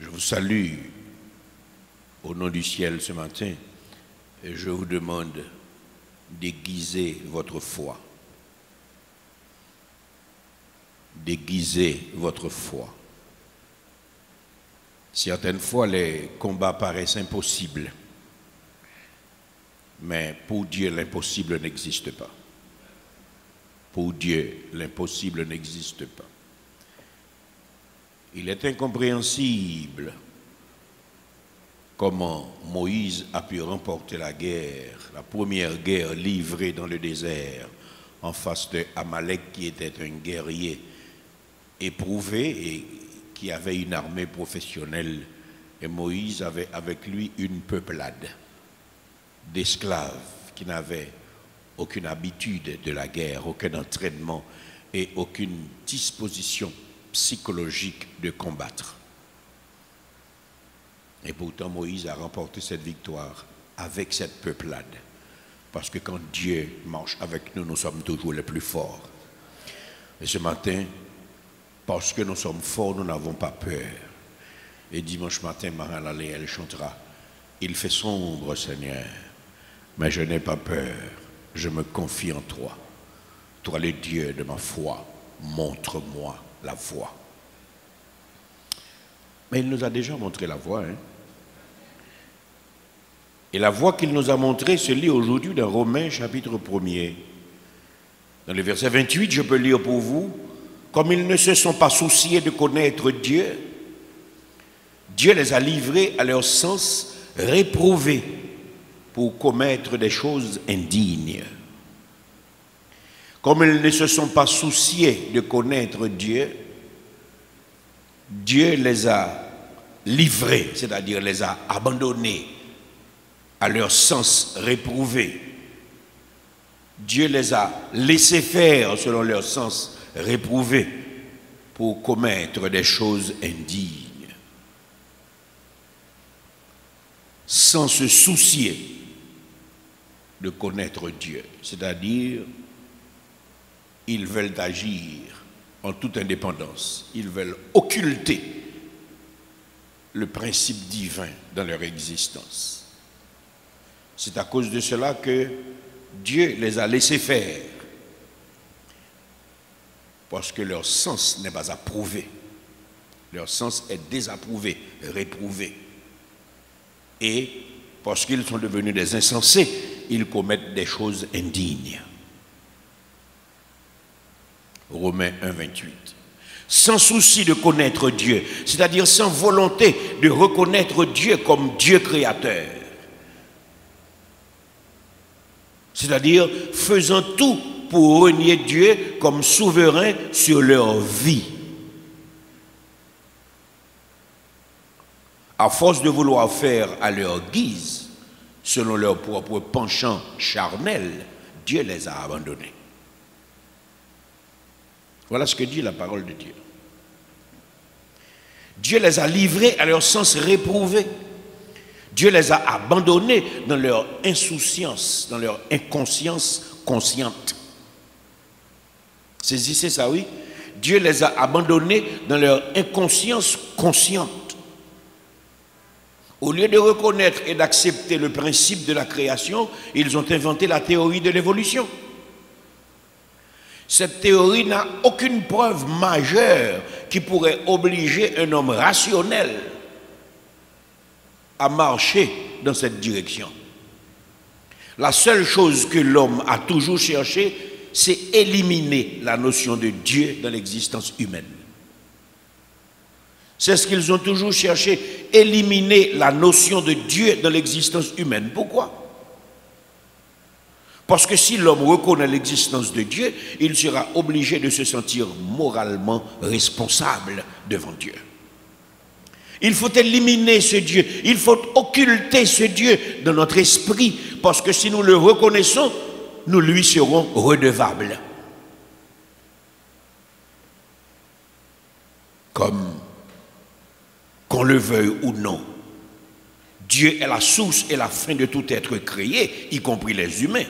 Je vous salue au nom du ciel ce matin et je vous demande d'aiguiser votre foi. D'aiguiser votre foi. Certaines fois, les combats paraissent impossibles, mais pour Dieu, l'impossible n'existe pas. Pour Dieu, l'impossible n'existe pas. Il est incompréhensible comment Moïse a pu remporter la guerre, la première guerre livrée dans le désert, en face de Amalek qui était un guerrier éprouvé et qui avait une armée professionnelle. Et Moïse avait avec lui une peuplade d'esclaves qui n'avaient aucune habitude de la guerre, aucun entraînement et aucune disposition psychologique de combattre. Et pourtant Moïse a remporté cette victoire avec cette peuplade. Parce que quand Dieu marche avec nous, nous sommes toujours les plus forts. Et ce matin, parce que nous sommes forts, nous n'avons pas peur. Et dimanche matin, Marie elle chantera. Il fait sombre, Seigneur, mais je n'ai pas peur. Je me confie en toi. Toi, le Dieu de ma foi, montre-moi la voie. Mais il nous a déjà montré la voie. Et la voie qu'il nous a montrée se lit aujourd'hui dans Romains chapitre 1er. Dans le verset 28, je peux lire pour vous. Comme ils ne se sont pas souciés de connaître Dieu, Dieu les a livrés à leur sens réprouvé pour commettre des choses indignes. Comme ils ne se sont pas souciés de connaître Dieu, Dieu les a livrés, c'est-à-dire les a abandonnés à leur sens réprouvé. Dieu les a laissés faire selon leur sens réprouvé pour commettre des choses indignes, sans se soucier de connaître Dieu, c'est-à-dire ils veulent agir en toute indépendance, ils veulent occulter le principe divin dans leur existence. C'est à cause de cela que Dieu les a laissés faire, parce que leur sens n'est pas approuvé, leur sens est désapprouvé, réprouvé. Et parce qu'ils sont devenus des insensés, ils commettent des choses indignes. Romains 1, 28. Sans souci de connaître Dieu, c'est-à-dire sans volonté de reconnaître Dieu comme Dieu créateur. C'est-à-dire faisant tout pour renier Dieu comme souverain sur leur vie. À force de vouloir faire à leur guise, selon leur propre penchant charnel, Dieu les a abandonnés. Voilà ce que dit la parole de Dieu. Dieu les a livrés à leur sens réprouvé. Dieu les a abandonnés dans leur insouciance, dans leur inconscience consciente. Saisissez ça, oui? Dieu les a abandonnés dans leur inconscience consciente. Au lieu de reconnaître et d'accepter le principe de la création, ils ont inventé la théorie de l'évolution. Cette théorie n'a aucune preuve majeure qui pourrait obliger un homme rationnel à marcher dans cette direction. La seule chose que l'homme a toujours cherché, c'est éliminer la notion de Dieu dans l'existence humaine. C'est ce qu'ils ont toujours cherché, éliminer la notion de Dieu dans l'existence humaine. Pourquoi? Parce que si l'homme reconnaît l'existence de Dieu, il sera obligé de se sentir moralement responsable devant Dieu. Il faut éliminer ce Dieu, il faut occulter ce Dieu dans notre esprit, parce que si nous le reconnaissons, nous lui serons redevables. Comme qu'on le veuille ou non, Dieu est la source et la fin de tout être créé, y compris les humains.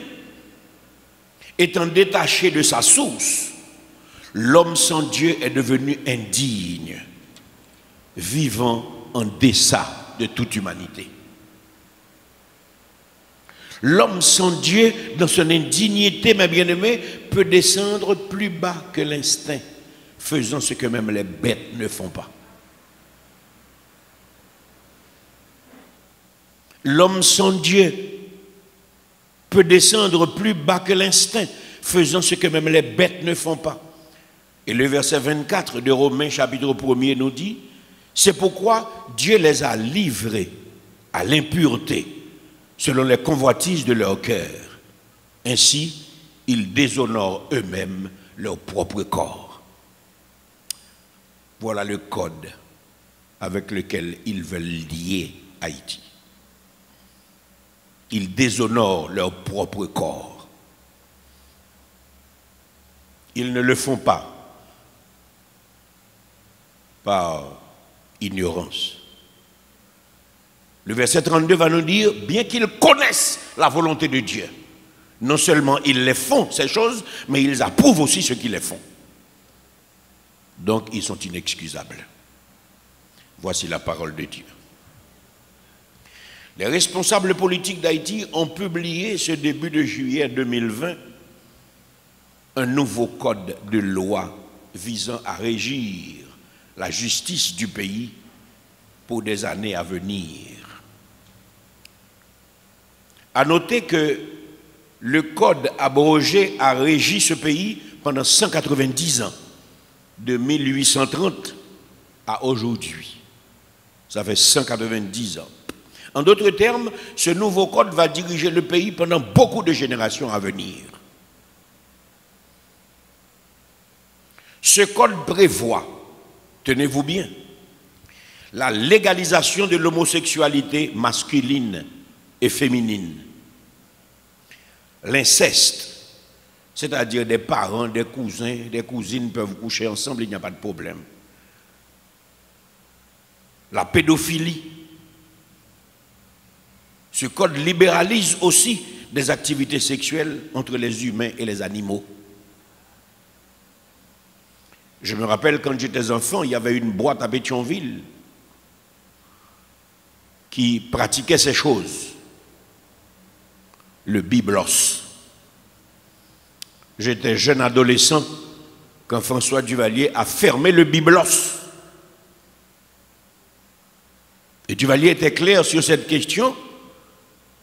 Étant détaché de sa source, l'homme sans Dieu est devenu indigne, vivant en deçà de toute humanité. L'homme sans Dieu, dans son indignité, mes bien-aimés, peut descendre plus bas que l'instinct, faisant ce que même les bêtes ne font pas. L'homme sans Dieu peut descendre plus bas que l'instinct, faisant ce que même les bêtes ne font pas. Et le verset 24 de Romains chapitre 1er nous dit, c'est pourquoi Dieu les a livrés à l'impureté, selon les convoitises de leur cœur. Ainsi, ils déshonorent eux-mêmes leur propre corps. Voilà le code avec lequel ils veulent lier Haïti. Ils déshonorent leur propre corps. Ils ne le font pas par ignorance. Le verset 32 va nous dire, bien qu'ils connaissent la volonté de Dieu, non seulement ils les font, ces choses, mais ils approuvent aussi ceux qui les font. Donc ils sont inexcusables. Voici la parole de Dieu. Les responsables politiques d'Haïti ont publié ce début de juillet 2020 un nouveau code de loi visant à régir la justice du pays pour des années à venir. À noter que le code abrogé a régi ce pays pendant 190 ans, de 1830 à aujourd'hui. Ça fait 190 ans. En d'autres termes, ce nouveau code va diriger le pays pendant beaucoup de générations à venir. Ce code prévoit, tenez-vous bien, la légalisation de l'homosexualité masculine et féminine. L'inceste, c'est-à-dire des parents, des cousins, des cousines peuvent coucher ensemble, il n'y a pas de problème. La pédophilie. Ce code libéralise aussi des activités sexuelles entre les humains et les animaux. Je me rappelle quand j'étais enfant, il y avait une boîte à Pétionville qui pratiquait ces choses. Le biblos. J'étais jeune adolescent quand François Duvalier a fermé le biblos. Et Duvalier était clair sur cette question.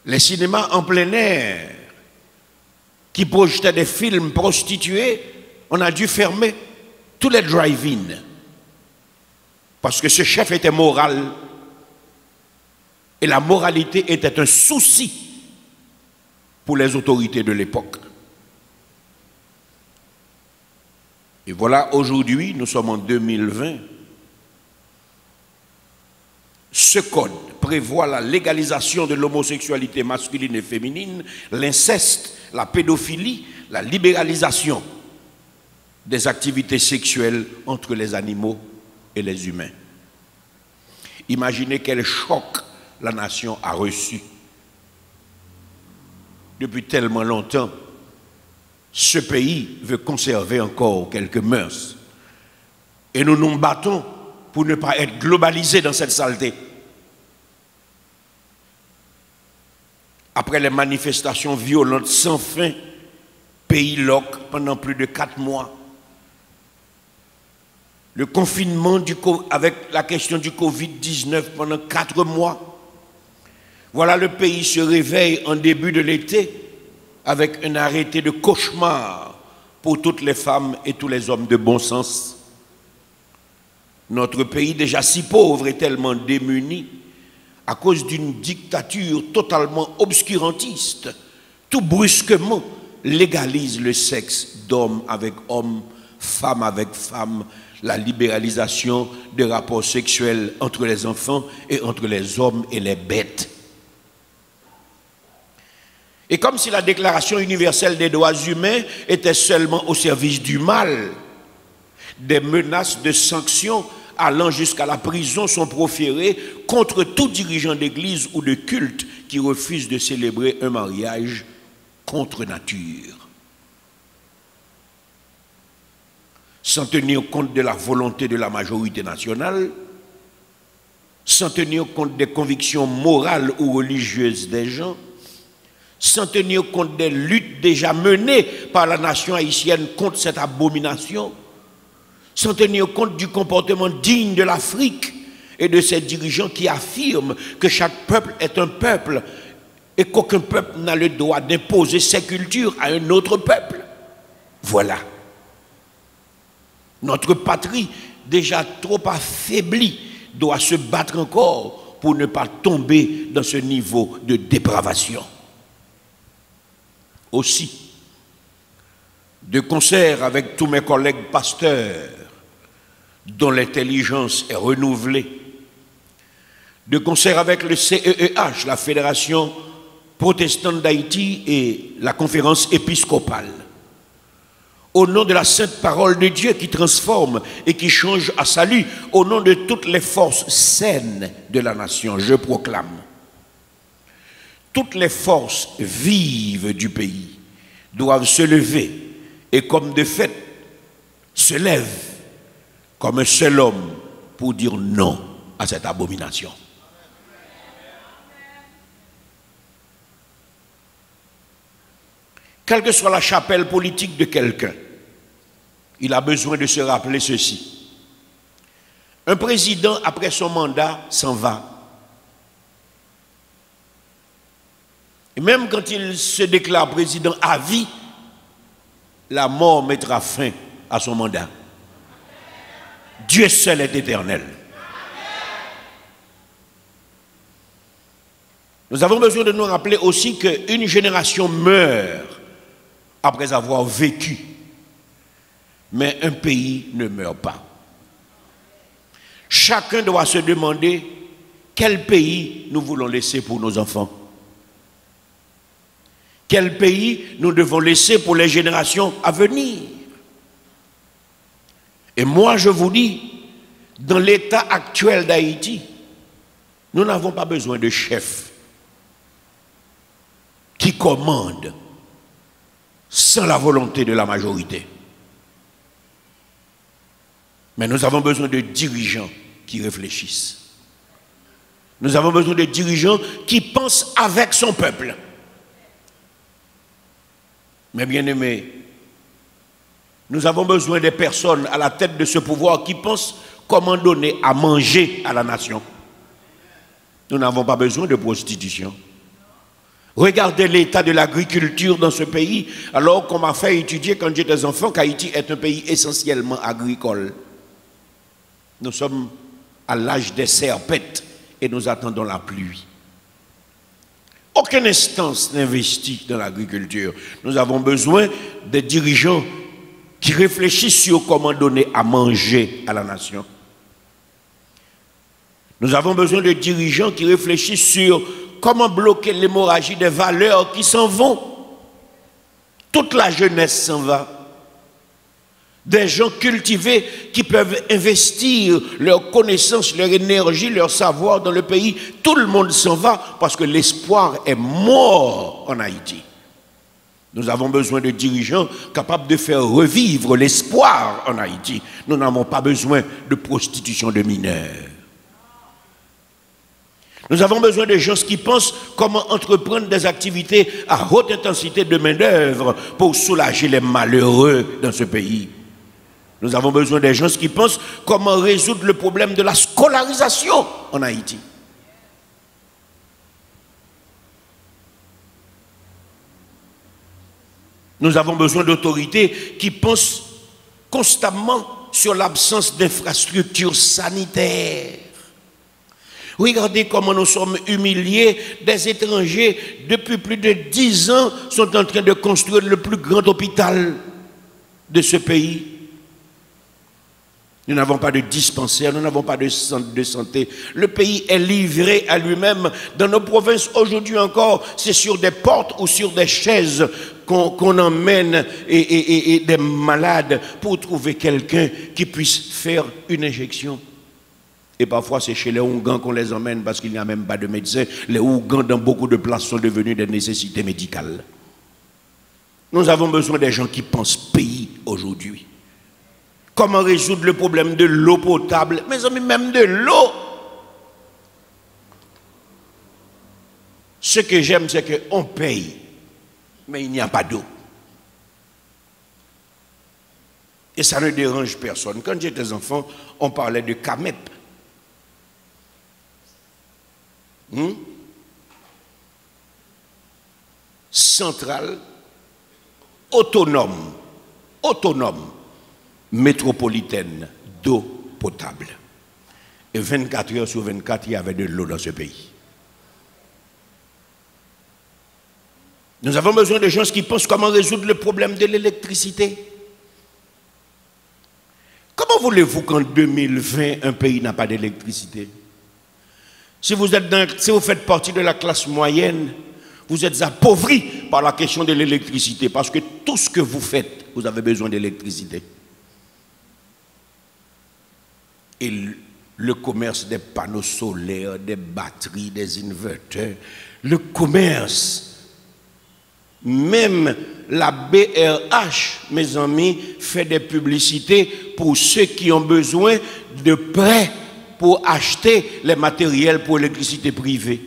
Les cinémas en plein air qui projetaient des films prostitués, on a dû fermer tous les drive-in parce que ce chef était moral et la moralité était un souci pour les autorités de l'époque. Et voilà, aujourd'hui, nous sommes en 2020. Ce code prévoit la légalisation de l'homosexualité masculine et féminine, l'inceste, la pédophilie, la libéralisation des activités sexuelles entre les animaux et les humains. Imaginez quel choc la nation a reçu. Depuis tellement longtemps, ce pays veut conserver encore quelques mœurs. Et nous nous battons pour ne pas être globalisés dans cette saleté. Après les manifestations violentes sans fin, pays loc pendant plus de 4 mois, le confinement avec la question du Covid-19 pendant 4 mois, voilà le pays se réveille en début de l'été avec un arrêté de cauchemar pour toutes les femmes et tous les hommes de bon sens. Notre pays, déjà si pauvre et tellement démuni, à cause d'une dictature totalement obscurantiste, tout brusquement légalise le sexe d'homme avec homme, femme avec femme, la libéralisation des rapports sexuels entre les enfants et entre les hommes et les bêtes. Et comme si la Déclaration universelle des droits humains était seulement au service du mal, des menaces de sanctions allant jusqu'à la prison sont proférées contre tout dirigeant d'église ou de culte qui refuse de célébrer un mariage contre nature. Sans tenir compte de la volonté de la majorité nationale, sans tenir compte des convictions morales ou religieuses des gens, sans tenir compte des luttes déjà menées par la nation haïtienne contre cette abomination, sans tenir compte du comportement digne de l'Afrique et de ses dirigeants qui affirment que chaque peuple est un peuple et qu'aucun peuple n'a le droit d'imposer ses cultures à un autre peuple. Voilà. Notre patrie, déjà trop affaiblie, doit se battre encore pour ne pas tomber dans ce niveau de dépravation. Aussi, de concert avec tous mes collègues pasteurs, dont l'intelligence est renouvelée, de concert avec le CEEH, la Fédération protestante d'Haïti et la conférence épiscopale, au nom de la sainte parole de Dieu qui transforme et qui change à salut, au nom de toutes les forces saines de la nation, je proclame: toutes les forces vives du pays doivent se lever et comme de fait se lèvent comme un seul homme pour dire non à cette abomination. Quelle que soit la chapelle politique de quelqu'un, il a besoin de se rappeler ceci. Un président, après son mandat, s'en va. Et même quand il se déclare président à vie, la mort mettra fin à son mandat. Dieu seul est éternel. Nous avons besoin de nous rappeler aussi qu'une génération meurt après avoir vécu, mais un pays ne meurt pas. Chacun doit se demander quel pays nous voulons laisser pour nos enfants. Quel pays nous devons laisser pour les générations à venir. Et moi je vous dis, dans l'état actuel d'Haïti, nous n'avons pas besoin de chefs qui commandent sans la volonté de la majorité. Mais nous avons besoin de dirigeants qui réfléchissent. Nous avons besoin de dirigeants qui pensent avec son peuple. Mais bien aimés, nous avons besoin des personnes à la tête de ce pouvoir qui pensent comment donner à manger à la nation. Nous n'avons pas besoin de prostitution. Regardez l'état de l'agriculture dans ce pays, alors qu'on m'a fait étudier quand j'étais enfant qu'Haïti est un pays essentiellement agricole. Nous sommes à l'âge des serpettes et nous attendons la pluie. Aucune instance n'investit dans l'agriculture. Nous avons besoin de dirigeants qui réfléchissent sur comment donner à manger à la nation. Nous avons besoin de dirigeants qui réfléchissent sur comment bloquer l'hémorragie des valeurs qui s'en vont. Toute la jeunesse s'en va. Des gens cultivés qui peuvent investir leurs connaissances, leur énergie, leur savoir dans le pays. Tout le monde s'en va parce que l'espoir est mort en Haïti. Nous avons besoin de dirigeants capables de faire revivre l'espoir en Haïti. Nous n'avons pas besoin de prostitution de mineurs. Nous avons besoin de gens qui pensent comment entreprendre des activités à haute intensité de main-d'œuvre pour soulager les malheureux dans ce pays. Nous avons besoin de gens qui pensent comment résoudre le problème de la scolarisation en Haïti. Nous avons besoin d'autorités qui pensent constamment sur l'absence d'infrastructures sanitaires. Regardez comment nous sommes humiliés. Des étrangers, depuis plus de 10 ans, sont en train de construire le plus grand hôpital de ce pays. Nous n'avons pas de dispensaire, nous n'avons pas de centre de santé. Le pays est livré à lui-même. Dans nos provinces, aujourd'hui encore, c'est sur des portes ou sur des chaises qu'on emmène et des malades pour trouver quelqu'un qui puisse faire une injection. Et parfois, c'est chez les Ougans qu'on les emmène parce qu'il n'y a même pas de médecin. Les Ougans, dans beaucoup de places, sont devenus des nécessités médicales. Nous avons besoin des gens qui pensent pays aujourd'hui. Comment résoudre le problème de l'eau potable? Mes amis, même de l'eau. Ce que j'aime, c'est qu'on paye, mais il n'y a pas d'eau. Et ça ne dérange personne. Quand j'étais enfant, on parlait de CAMEP. Centrale, autonome, métropolitaine d'eau potable. Et 24 heures sur 24, il y avait de l'eau dans ce pays. Nous avons besoin de gens qui pensent comment résoudre le problème de l'électricité. Comment voulez-vous qu'en 2020, un pays n'a pas d'électricité? Si vous faites partie de la classe moyenne, vous êtes appauvris par la question de l'électricité, parce que tout ce que vous faites, vous avez besoin d'électricité. Et le commerce des panneaux solaires, des batteries, des inverteurs, le commerce, même la BRH, mes amis, fait des publicités pour ceux qui ont besoin de prêts pour acheter les matériels pour l'électricité privée.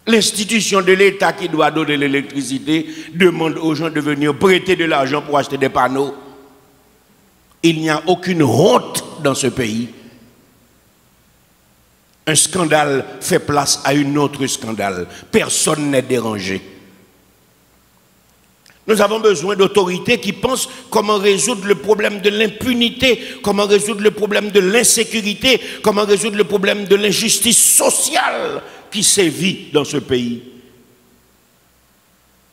L'institution de l'État qui doit donner l'électricité demande aux gens de venir prêter de l'argent pour acheter des panneaux. Il n'y a aucune honte dans ce pays. Un scandale fait place à un autre scandale. Personne n'est dérangé. Nous avons besoin d'autorités qui pensent comment résoudre le problème de l'impunité, comment résoudre le problème de l'insécurité, comment résoudre le problème de l'injustice sociale qui sévit dans ce pays.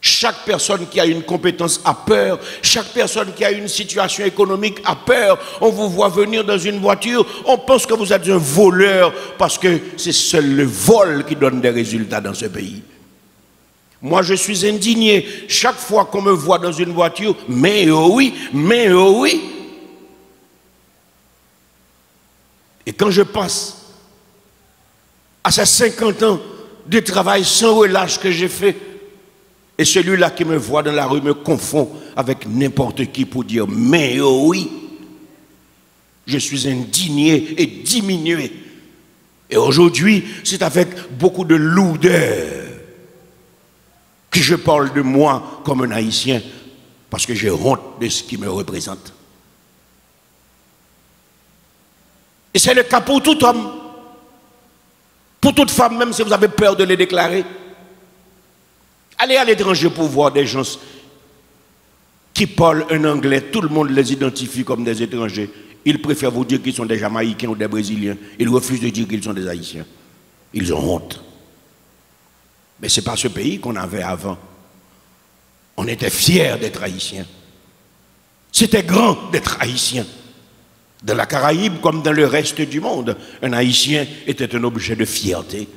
Chaque personne qui a une compétence a peur, chaque personne qui a une situation économique a peur. On vous voit venir dans une voiture, on pense que vous êtes un voleur parce que c'est seul le vol qui donne des résultats dans ce pays. Moi, je suis indigné chaque fois qu'on me voit dans une voiture, mais oh oui, mais oh oui. Et quand je passe à ces 50 ans de travail sans relâche que j'ai fait, et celui-là qui me voit dans la rue me confond avec n'importe qui pour dire, mais oh oui, je suis indigné et diminué. Et aujourd'hui, c'est avec beaucoup de lourdeur que je parle de moi comme un Haïtien, parce que j'ai honte de ce qui me représente. Et c'est le cas pour tout homme, pour toute femme, même si vous avez peur de les déclarer. Allez à l'étranger pour voir des gens qui parlent un anglais, tout le monde les identifie comme des étrangers. Ils préfèrent vous dire qu'ils sont des Jamaïcains ou des Brésiliens. Ils refusent de dire qu'ils sont des Haïtiens. Ils ont honte. Mais ce n'est pas ce pays qu'on avait avant. On était fiers d'être haïtiens. C'était grand d'être haïtien. Dans la Caraïbe comme dans le reste du monde, un haïtien était un objet de fierté.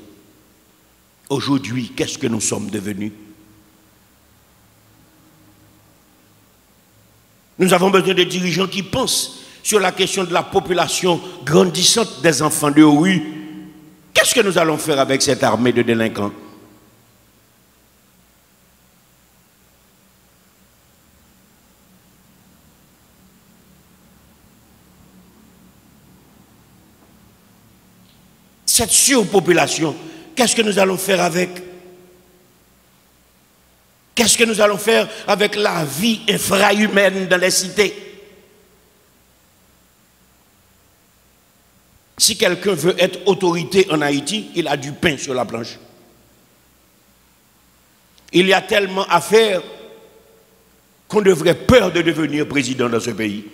Aujourd'hui, qu'est-ce que nous sommes devenus? Nous avons besoin de dirigeants qui pensent sur la question de la population grandissante des enfants de rue. Qu'est-ce que nous allons faire avec cette armée de délinquants? Cette surpopulation, qu'est-ce que nous allons faire avec? Qu'est-ce que nous allons faire avec la vie infrahumaine dans les cités? Si quelqu'un veut être autorité en Haïti, il a du pain sur la planche. Il y a tellement à faire qu'on devrait peur de devenir président dans ce pays.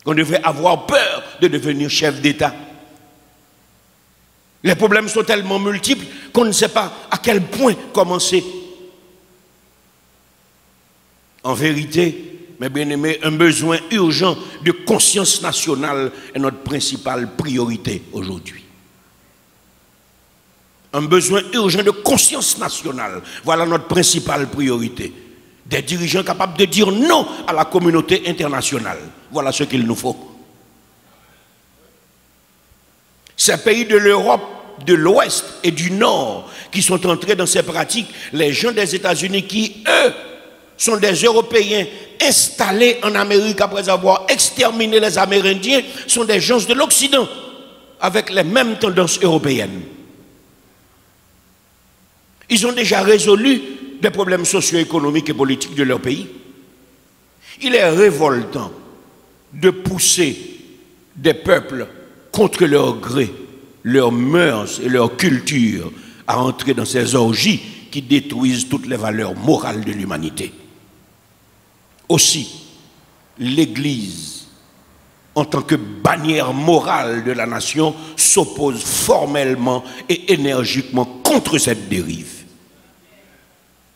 Qu'on devrait avoir peur de devenir chef d'État. Les problèmes sont tellement multiples qu'on ne sait pas à quel point commencer. En vérité, mes bien-aimés, un besoin urgent de conscience nationale est notre principale priorité aujourd'hui. Un besoin urgent de conscience nationale, voilà notre principale priorité. Des dirigeants capables de dire non à la communauté internationale. Voilà ce qu'il nous faut. Ces pays de l'Europe, de l'Ouest et du Nord qui sont entrés dans ces pratiques, les gens des États-Unis qui, eux, sont des Européens installés en Amérique après avoir exterminé les Amérindiens, sont des gens de l'Occident avec les mêmes tendances européennes. Ils ont déjà résolu des problèmes socio-économiques et politiques de leur pays. Il est révoltant de pousser des peuples contre leur gré, leurs mœurs et leur culture à entrer dans ces orgies qui détruisent toutes les valeurs morales de l'humanité. Aussi, l'Église, en tant que bannière morale de la nation, s'oppose formellement et énergiquement contre cette dérive.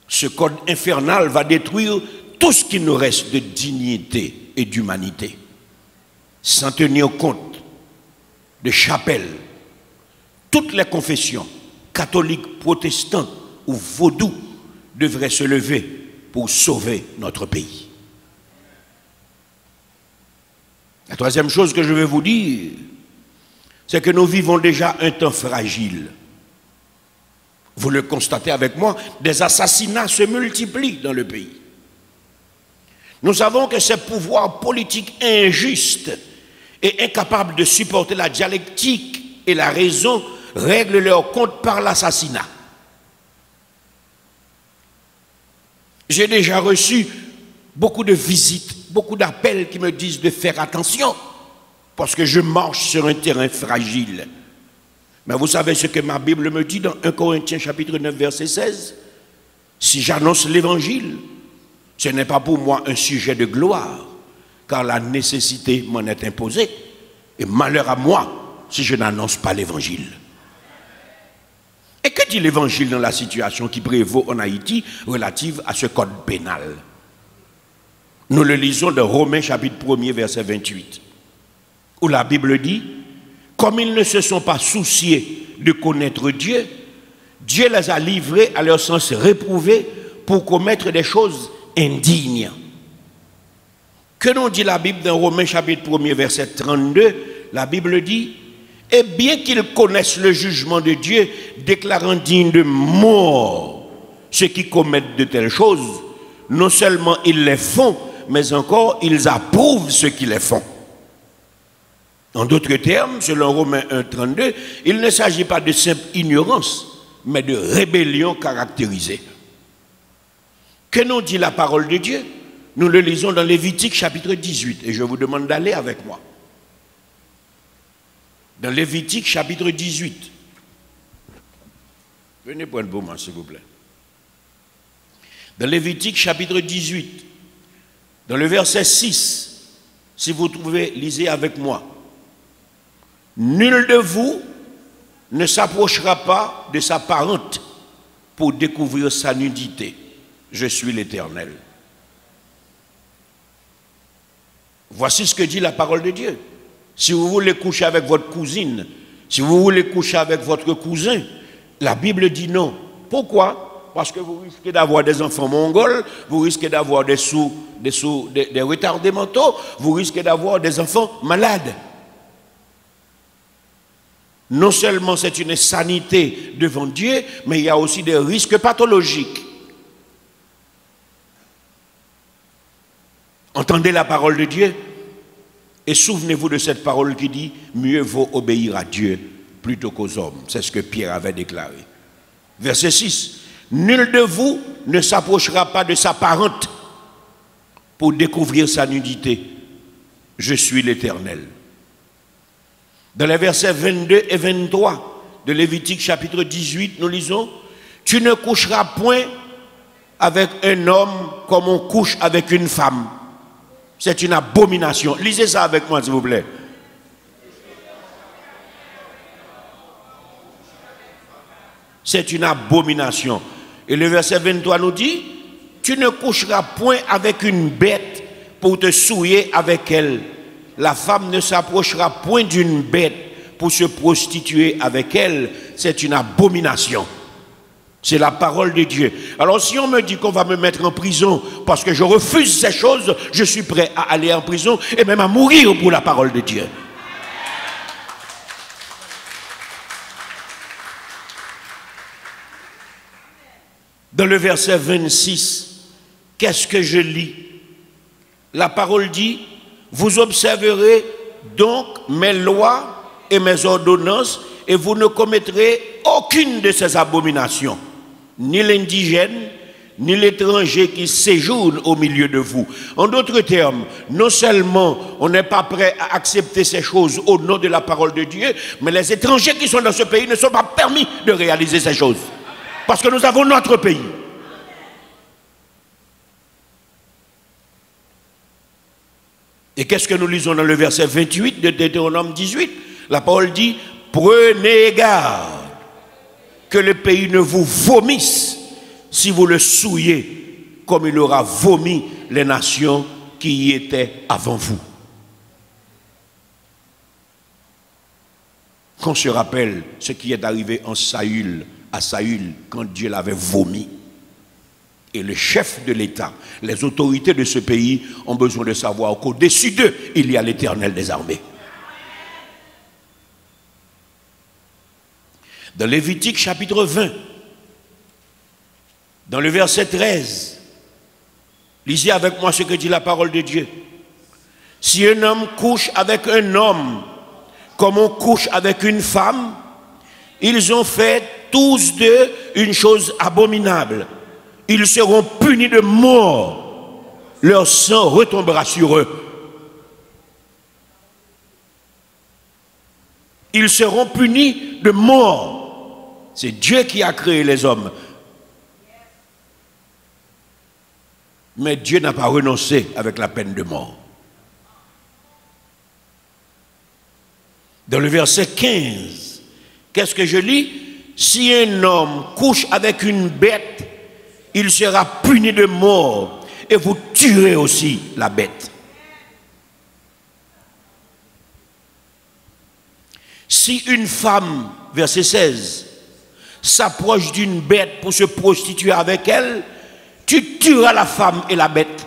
Ce code infernal va détruire tout ce qui nous reste de dignité et d'humanité, sans tenir compte de chapelles. Toutes les confessions, catholiques, protestantes ou vaudous, devraient se lever pour sauver notre pays. La troisième chose que je veux vous dire, c'est que nous vivons déjà un temps fragile. Vous le constatez avec moi, des assassinats se multiplient dans le pays. Nous savons que ces pouvoirs politiques injustes et incapables de supporter la dialectique et la raison règlent leur compte par l'assassinat. J'ai déjà reçu beaucoup de visites, beaucoup d'appels qui me disent de faire attention parce que je marche sur un terrain fragile. Mais vous savez ce que ma Bible me dit dans 1 Corinthiens chapitre 9 verset 16? Si j'annonce l'évangile, ce n'est pas pour moi un sujet de gloire, car la nécessité m'en est imposée, et malheur à moi si je n'annonce pas l'évangile. Et que dit l'évangile dans la situation qui prévaut en Haïti relative à ce code pénal? Nous le lisons dans Romains chapitre 1er verset 28, où la Bible dit: comme ils ne se sont pas souciés de connaître Dieu, Dieu les a livrés à leur sens réprouvé pour commettre des choses indignes. Que nous dit la Bible dans Romains chapitre 1er verset 32? La Bible dit: et bien qu'ils connaissent le jugement de Dieu, déclarant dignes de mort ceux qui commettent de telles choses, non seulement ils les font, mais encore ils approuvent ceux qui les font. En d'autres termes, selon Romains 1, 32, il ne s'agit pas de simple ignorance, mais de rébellion caractérisée. Que nous dit la parole de Dieu? Nous le lisons dans Lévitique chapitre 18, et je vous demande d'aller avec moi. Dans Lévitique chapitre 18. Venez prendre pour moi, s'il vous plaît. Dans Lévitique chapitre 18, dans le verset 6, si vous trouvez, lisez avec moi. Nul de vous ne s'approchera pas de sa parente pour découvrir sa nudité. Je suis l'Éternel. Voici ce que dit la parole de Dieu. Si vous voulez coucher avec votre cousine, si vous voulez coucher avec votre cousin, la Bible dit non. Pourquoi? Parce que vous risquez d'avoir des enfants mongols, vous risquez d'avoir des retardés mentaux, vous risquez d'avoir des enfants malades. Non seulement c'est une sanité devant Dieu, mais il y a aussi des risques pathologiques. Entendez la parole de Dieu et souvenez-vous de cette parole qui dit « Mieux vaut obéir à Dieu plutôt qu'aux hommes ». C'est ce que Pierre avait déclaré. Verset 6. « Nul de vous ne s'approchera pas de sa parente pour découvrir sa nudité. Je suis l'Éternel. » Dans les versets 22 et 23 de Lévitique chapitre 18, nous lisons « Tu ne coucheras point avec un homme comme on couche avec une femme. » C'est une abomination. Lisez ça avec moi, s'il vous plaît. C'est une abomination. Et le verset 23 nous dit, tu ne coucheras point avec une bête pour te souiller avec elle. La femme ne s'approchera point d'une bête pour se prostituer avec elle. C'est une abomination. C'est la parole de Dieu. Alors si on me dit qu'on va me mettre en prison parce que je refuse ces choses, je suis prêt à aller en prison et même à mourir pour la parole de Dieu. Dans le verset 26, qu'est-ce que je lis? La parole dit, vous observerez donc mes lois et mes ordonnances et vous ne commettrez aucune de ces abominations. ni l'indigène, ni l'étranger qui séjourne au milieu de vous. En d'autres termes, non seulement on n'est pas prêt à accepter ces choses au nom de la parole de Dieu, mais les étrangers qui sont dans ce pays ne sont pas permis de réaliser ces choses. Parce que nous avons notre pays. Et qu'est-ce que nous lisons dans le verset 28 de Deutéronome 18? La parole dit, prenez garde que le pays ne vous vomisse si vous le souillez, comme il aura vomi les nations qui y étaient avant vous. Qu'on se rappelle ce qui est arrivé à Saül quand Dieu l'avait vomi. Et le chef de l'État, les autorités de ce pays ont besoin de savoir qu'au-dessus d'eux, il y a l'Éternel des armées. Dans Lévitique chapitre 20, dans le verset 13, lisez avec moi ce que dit la parole de Dieu. Si un homme couche avec un homme comme on couche avec une femme, ils ont fait tous deux une chose abominable. Ils seront punis de mort. Leur sang retombera sur eux. Ils seront punis de mort. C'est Dieu qui a créé les hommes. Mais Dieu n'a pas renoncé avec la peine de mort. Dans le verset 15, qu'est-ce que je lis? Si un homme couche avec une bête, il sera puni de mort et vous tuerez aussi la bête. Si une femme, verset 16, s'approche d'une bête pour se prostituer avec elle, tu tueras la femme et la bête.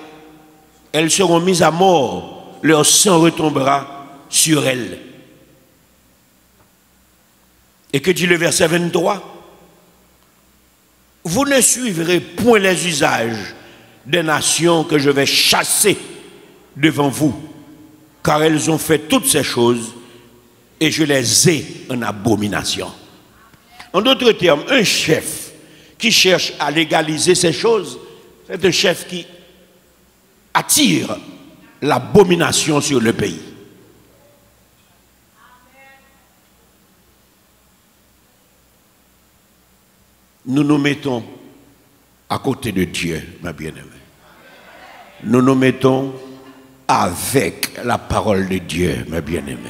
Elles seront mises à mort, leur sang retombera sur elles. Et que dit le verset 23? Vous ne suivrez point les usages des nations que je vais chasser devant vous, car elles ont fait toutes ces choses et je les ai en abomination. En d'autres termes, un chef qui cherche à légaliser ces choses, c'est un chef qui attire l'abomination sur le pays. Nous nous mettons à côté de Dieu, ma bien-aimée. Nous nous mettons avec la parole de Dieu, ma bien-aimée.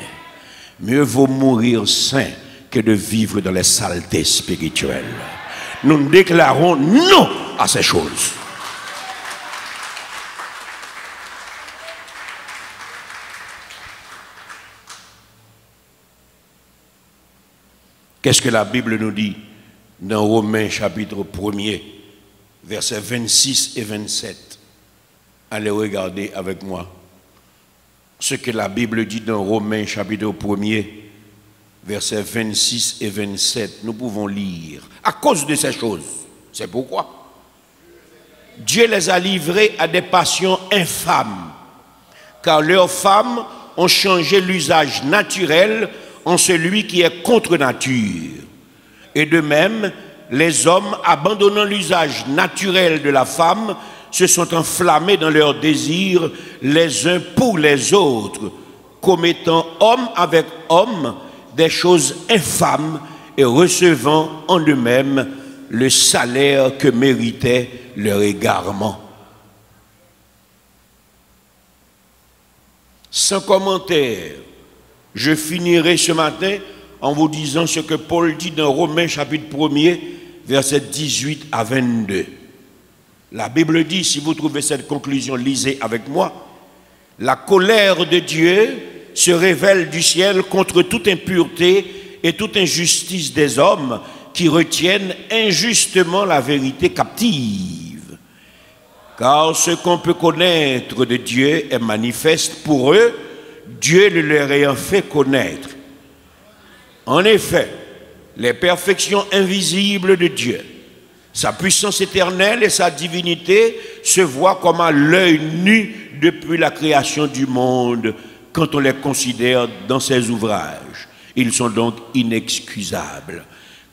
Mieux vaut mourir saint que de vivre dans les saletés spirituelles. Nous déclarons non à ces choses. Qu'est-ce que la Bible nous dit dans Romains chapitre 1er, versets 26 et 27? Allez regarder avec moi ce que la Bible dit dans Romains chapitre 1er, versets 26 et 27. Nous pouvons lire à cause de ces choses. C'est pourquoi Dieu les a livrés à des passions infâmes, car leurs femmes ont changé l'usage naturel en celui qui est contre nature. Et de même, les hommes, abandonnant l'usage naturel de la femme, se sont enflammés dans leurs désirs les uns pour les autres, commettant homme avec homme des choses infâmes et recevant en eux-mêmes le salaire que méritait leur égarement. Sans commentaire, je finirai ce matin en vous disant ce que Paul dit dans Romains chapitre 1er, versets 18 à 22. La Bible dit, si vous trouvez cette conclusion, lisez avec moi. La colère de Dieu se révèle du ciel contre toute impureté et toute injustice des hommes qui retiennent injustement la vérité captive. Car ce qu'on peut connaître de Dieu est manifeste pour eux, Dieu le leur ayant fait connaître. En effet, les perfections invisibles de Dieu, sa puissance éternelle et sa divinité se voient comme à l'œil nu depuis la création du monde quand on les considère dans ses ouvrages. Ils sont donc inexcusables,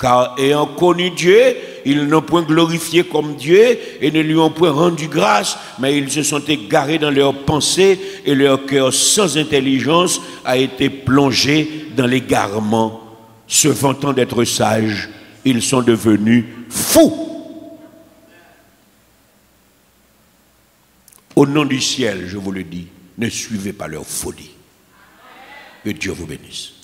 Car ayant connu Dieu, ils n'ont point glorifié comme Dieu et ne lui ont point rendu grâce, mais ils se sont égarés dans leurs pensées et leur cœur sans intelligence a été plongé dans l'égarement. Se vantant d'être sages, ils sont devenus fous. Au nom du ciel, je vous le dis, ne suivez pas leur folie. Que Dieu vous bénisse.